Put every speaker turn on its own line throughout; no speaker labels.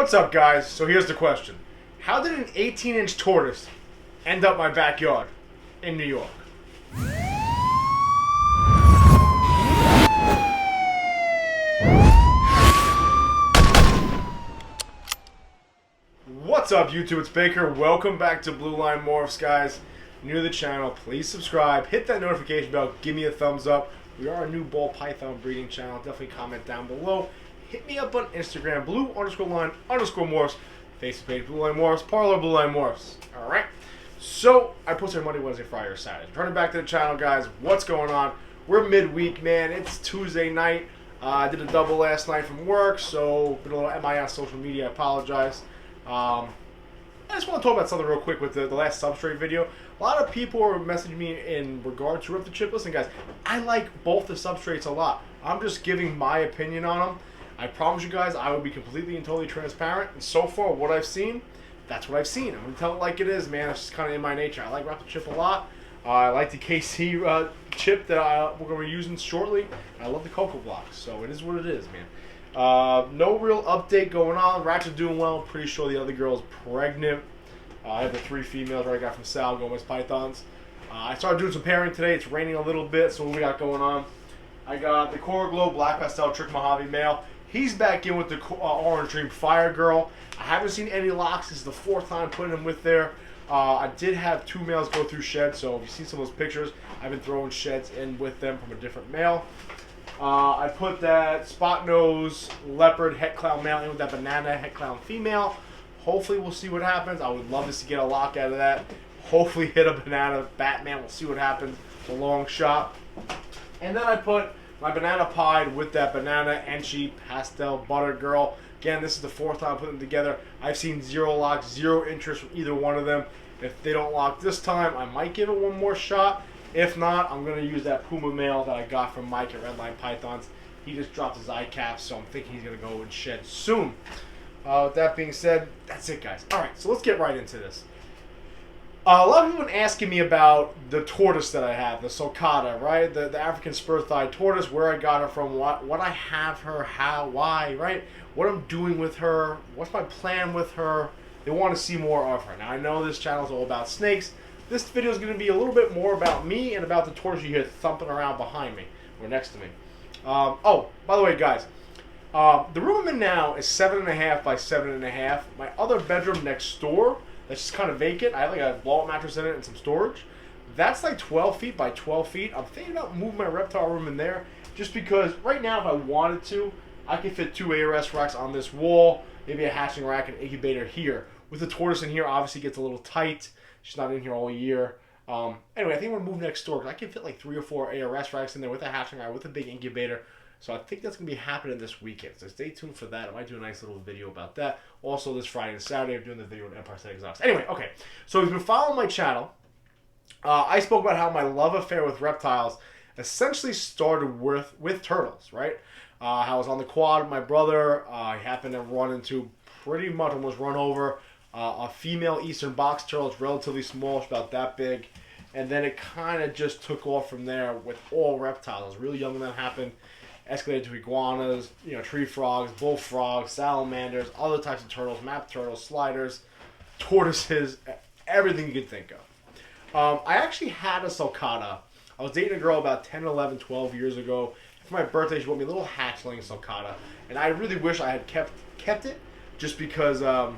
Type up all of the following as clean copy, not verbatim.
What's up, guys? So here's the question. How did an 18-inch tortoise end up my backyard in New York? What's up, YouTube? It's Baker. Welcome back to Blue Line Morphs, guys. New to the channel, please subscribe. Hit that notification bell. Give me a thumbs up. We are a new ball python breeding channel. Definitely comment down below. Hit me up on Instagram, blue_line_morphs. Facebook page, Blue Line Morphs. Parlor, Blue Line Morphs. Alright. So, I posted Monday, Wednesday, Friday, or Saturday. Turning back to the channel, guys. What's going on? We're midweek, man. It's Tuesday night. I did a double last night from work, so been a little MIA on social media. I apologize. I just want to talk about something real quick with the last substrate video. A lot of people are messaging me in regard to Rip the Chip. Listen, guys, I like both the substrates a lot. I'm just giving my opinion on them. I promise you guys I will be completely and totally transparent. And so far, what I've seen, that's what I've seen. I'm going to tell it like it is, man. It's just kind of in my nature. I like Rip the Chip a lot. I like the KC chip that we're going to be using shortly. I love the Cocoa Blocks. So it is what it is, man. No real update going on. Ratchet's doing well. Pretty sure the other girl's pregnant. I have the 3 females I got from Sal Gomez Pythons. I started doing some pairing today. It's raining a little bit, so what we got going on? I got the Coral Glow Black Pastel Trick Mojave male. He's back in with the Orange Dream Fire Girl. I haven't seen any locks. This is the 4th time putting him with there. I did have 2 males go through sheds, so if you see some of those pictures, I've been throwing sheds in with them from a different male. I put that Spot Nose Leopard Het Clown male in with that Banana Het Clown female. Hopefully we'll see what happens. I would love to get a lock out of that. Hopefully hit a Banana Batman. We'll see what happens. It's a long shot. And then I put my Banana Pied with that Banana Enchi Pastel Butter Girl. Again, this is the 4th time putting them together. I've seen 0 locks, 0 interest from either one of them. If they don't lock this time, I might give it one more shot. If not, I'm going to use that Puma male that I got from Mike at Redline Pythons. He just dropped his eye cap, so I'm thinking he's going to go and shed soon. With that being said, that's it, guys. Alright, so let's get right into this. A lot of people have been asking me about the tortoise that I have, the Sulcata, right? The African spur-thighed tortoise, where I got her from, what I have her, how, why, right? What I'm doing with her, what's my plan with her. They want to see more of her. Now, I know this channel is all about snakes. This video is going to be a little bit more about me and about the tortoise you hear thumping around behind me, or next to me. Oh, by the way, guys, the room I'm in now is 7.5 by 7.5. My other bedroom next door, that's just kind of vacant. I have like a blow-up mattress in it and some storage. That's like 12 feet by 12 feet. I'm thinking about moving my reptile room in there just because right now if I wanted to, I could fit 2 ARS racks on this wall, maybe a hatching rack and incubator here. With the tortoise in here, obviously it gets a little tight. She's not in here all year. Anyway, I think I'm going to move next door because I can fit like 3 or 4 ARS racks in there with a hatching rack, with a big incubator. So I think that's going to be happening this weekend. So stay tuned for that. I might do a nice little video about that. Also, this Friday and Saturday, I'm doing the video with Empire State Exotics. Anyway, okay. So if you've been following my channel, I spoke about how my love affair with reptiles essentially started with turtles, right? I was on the quad with my brother. I happened to run into, pretty much almost run over, a female eastern box turtle. It's relatively small. It's about that big. And then it kind of just took off from there with all reptiles. I was really young when that happened. Escalated to iguanas, tree frogs, bullfrogs, salamanders, other types of turtles, map turtles, sliders, tortoises, everything you could think of. I actually had a Sulcata. I was dating a girl about 10, 11, 12 years ago. For my birthday, she bought me a little hatchling Sulcata. And I really wish I had kept it just because I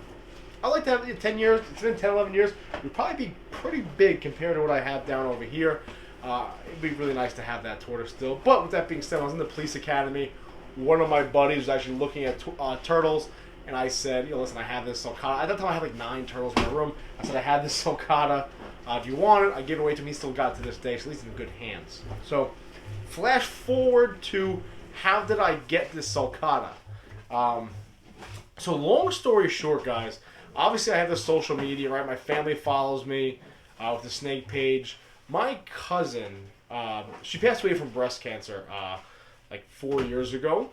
like to have it 10 years. It's been 10, 11 years. It would probably be pretty big compared to what I have down over here. It'd be really nice to have that tortoise still. But with that being said, I was in the police academy. One of my buddies was actually looking at turtles. And I said, listen, I have this Sulcata. At that time, I had like 9 turtles in my room. I said, I had this Sulcata. If you want it, I give it away to him. He still got it to this day. So at least in good hands. So flash forward to how did I get this Sulcata? So long story short, guys. Obviously, I have the social media, right? My family follows me with the snake page. My cousin, she passed away from breast cancer like 4 years ago.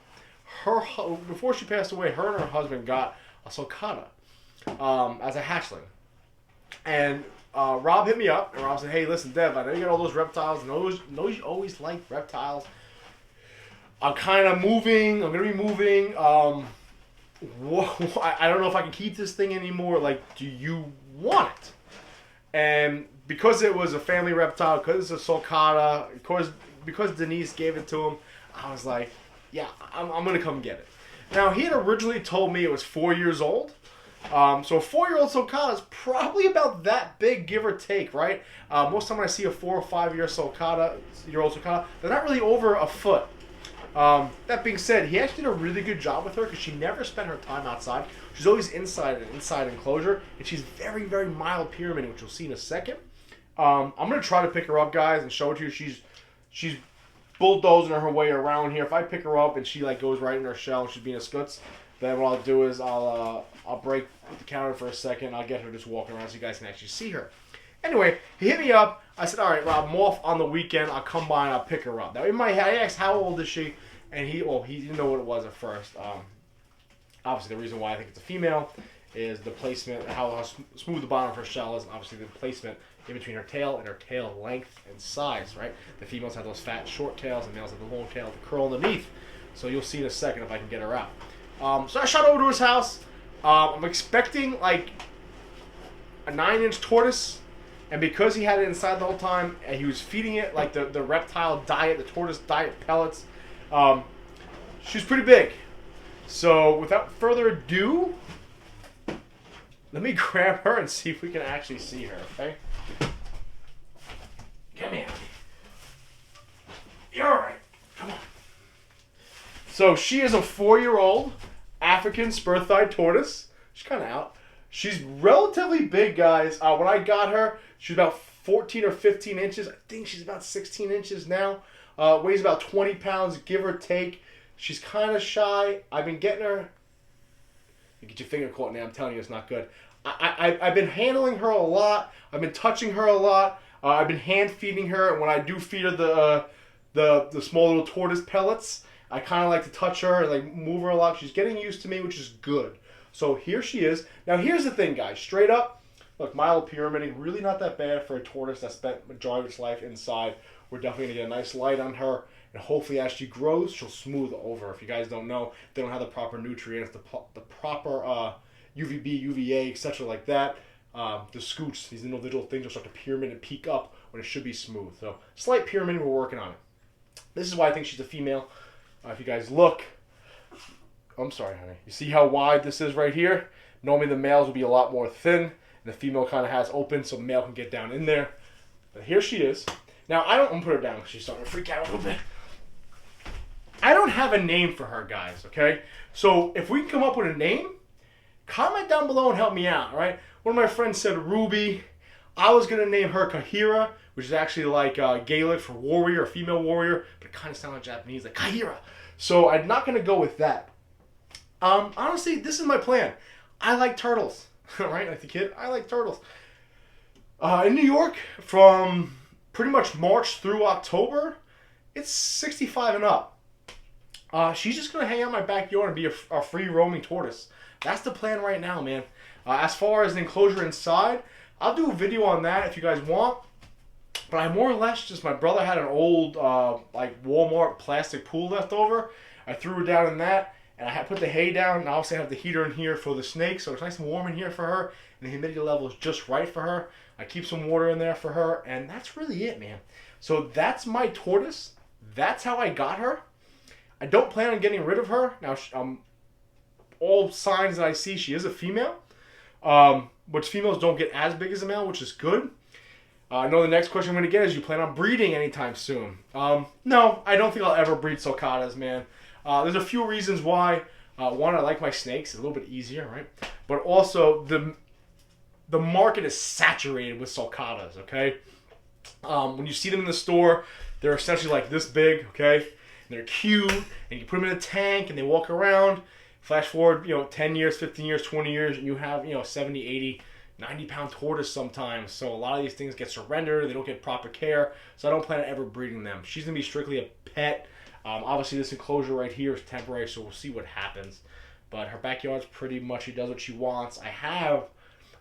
Before she passed away, her and her husband got a Sulcata as a hatchling. And Rob hit me up, and Rob said, hey, listen, Dev, I know you got all those reptiles. I know you always like reptiles. I'm kind of moving. I'm going to be moving. I don't know if I can keep this thing anymore. Like, do you want it? And because it was a family reptile, because it's a sulcata, because Denise gave it to him, I was like, yeah, I'm going to come get it. Now, he had originally told me it was 4 years old. So a 4-year-old sulcata is probably about that big, give or take, right? Most of the time when I see a 4 or 5-year-old sulcata, they're not really over a foot. That being said, he actually did a really good job with her because she never spent her time outside. She's always inside an inside enclosure, and she's very, very mild pyramid, which you'll see in a second. I'm gonna try to pick her up, guys, and show it to you. She's bulldozing her way around here. If I pick her up and she like goes right in her shell and she's being a scutz, then what I'll do is I'll break the counter for a second. I'll get her just walking around so you guys can actually see her. Anyway, he hit me up. I said, all right, Rob, I'm off on the weekend. I'll come by and I'll pick her up. Now, in my head, I asked, how old is she? And he didn't know what it was at first. Obviously, the reason why I think it's a female is the placement, how smooth the bottom of her shell is, and obviously the placement in between her tail and her tail length and size, right? The females have those fat, short tails, and males have the long tail, the curl underneath. So you'll see in a second if I can get her out. So I shot over to his house. I'm expecting like a 9-inch tortoise. And because he had it inside the whole time, and he was feeding it like the reptile diet, the tortoise diet pellets, she's pretty big. So without further ado, let me grab her and see if we can actually see her, okay? Come here. You're all right. Come on. So she is a 4-year-old African spur-thighed tortoise. She's kind of out. She's relatively big, guys. When I got her, she was about 14 or 15 inches. I think she's about 16 inches now. Weighs about 20 pounds, give or take. She's kind of shy. I've been getting her. You get your finger caught now. I'm telling you, it's not good. I've been handling her a lot. I've been touching her a lot. I've been hand feeding her. And when I do feed her the small little tortoise pellets, I kind of like to touch her and like move her a lot. She's getting used to me, which is good. So here she is. Now here's the thing, guys. Straight up, look, mild pyramiding, really not that bad for a tortoise that spent majority of its life inside. We're definitely gonna get a nice light on her, and hopefully as she grows, she'll smooth over. If you guys don't know, they don't have the proper nutrients, the proper UVB, UVA, etc. like that. The scoots, these individual things will start to pyramid and peak up when it should be smooth. So slight pyramiding, we're working on it. This is why I think she's a female. If you guys look, I'm sorry, honey. You see how wide this is right here? Normally the males will be a lot more thin, and the female kind of has open so the male can get down in there. But here she is. Now, I'm going to put her down because she's starting to freak out a little bit. I don't have a name for her, guys, okay? So if we can come up with a name, comment down below and help me out, all right? One of my friends said Ruby. I was going to name her Kahira, which is actually like Gaelic for warrior, a female warrior, but it kind of sounds like Japanese, like Kahira. So I'm not going to go with that. Honestly, this is my plan. I like turtles, right? Like the kid, I like turtles. In New York, from pretty much March through October, it's 65 and up. She's just going to hang out in my backyard and be a free roaming tortoise. That's the plan right now, man. As far as an enclosure inside, I'll do a video on that if you guys want. But I more or less just, my brother had an old like Walmart plastic pool left over. I threw her down in that. And I had put the hay down, and obviously I have the heater in here for the snake, so it's nice and warm in here for her, and the humidity level is just right for her. I keep some water in there for her, and that's really it, man. So that's my tortoise. That's how I got her. I don't plan on getting rid of her. Now, all signs that I see, she is a female, which females don't get as big as a male, which is good. I know the next question I'm going to get is, you plan on breeding anytime soon? No, I don't think I'll ever breed sulcatas, man. There's a few reasons why. One, I like my snakes. It's a little bit easier, right? But also, the market is saturated with sulcatas, okay? When you see them in the store, they're essentially like this big, okay? And they're cute, and you put them in a tank, and they walk around. Flash forward, 10 years, 15 years, 20 years, and you have, 70, 80, 90-pound tortoise sometimes. So a lot of these things get surrendered. They don't get proper care. So I don't plan on ever breeding them. She's going to be strictly a pet. Obviously, this enclosure right here is temporary, so we'll see what happens. But her backyard's pretty much, she does what she wants. I have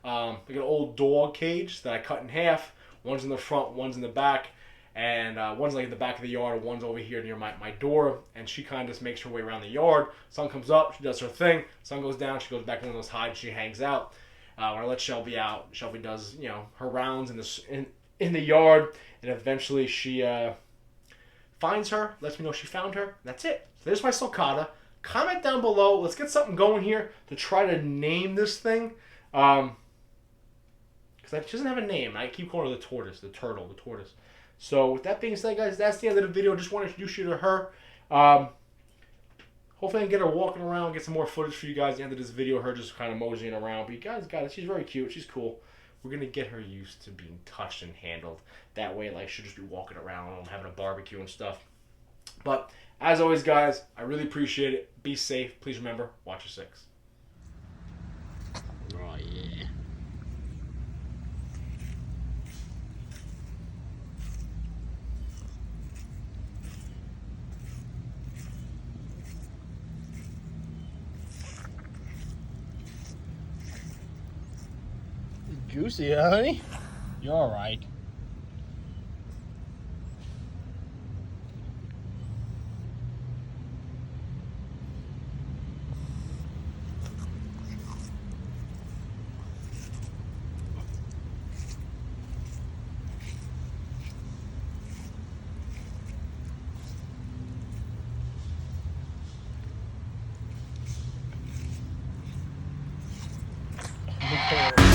like an old dog cage that I cut in half. One's in the front, one's in the back. And one's like in the back of the yard, one's over here near my door, and she kind of just makes her way around the yard. Sun comes up, she does her thing. Sun goes down, she goes back in those hides, she hangs out. When I let Shelby out, Shelby does her rounds in the yard, and eventually she finds her, lets me know she found her. That's it. So there's my Sulcata. Comment down below. Let's get something going here to try to name this thing. Because she doesn't have a name. I keep calling her the Tortoise, the turtle, the tortoise. So with that being said, guys, that's the end of the video. Just want to introduce you to her. Hopefully I can get her walking around, get some more footage for you guys at the end of this video, her just kind of moseying around. But you guys got it. She's very cute. She's cool. We're going to get her used to being touched and handled. That way, like, she'll just be walking around, having a barbecue and stuff. But as always, guys, I really appreciate it. Be safe. Please remember, watch your six.
Oh, yeah. Juicy, honey? You're all right. Okay.